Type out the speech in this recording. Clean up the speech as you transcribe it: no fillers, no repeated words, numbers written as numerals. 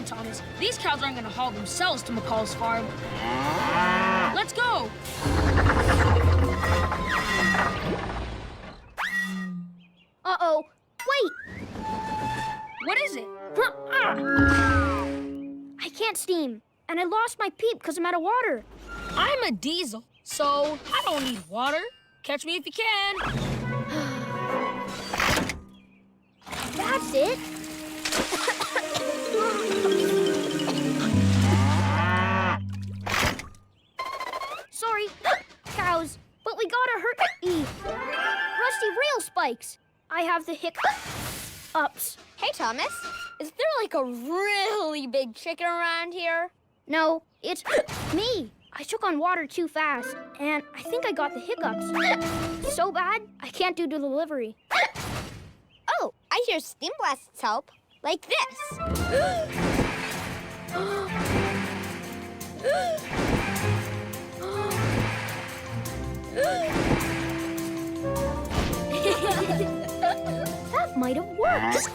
mind, Thomas. These cows aren't gonna haul themselves to McCall's farm. Let's go! Uh-oh. Wait! What is it? I can't steam, and I lost my peep because I'm out of water. I'm a diesel, so I don't need water. Catch me if you can. That's it. Sorry, cows, but we gotta hurt Rusty rail spikes. I have the hiccups. Hey, Thomas. Is there like a really big chicken around here? No, it's me. I took on water too fast, and I think I got the hiccups. So bad, I can't do the delivery. Oh, I hear steam blasts help. Like this. That might have worked.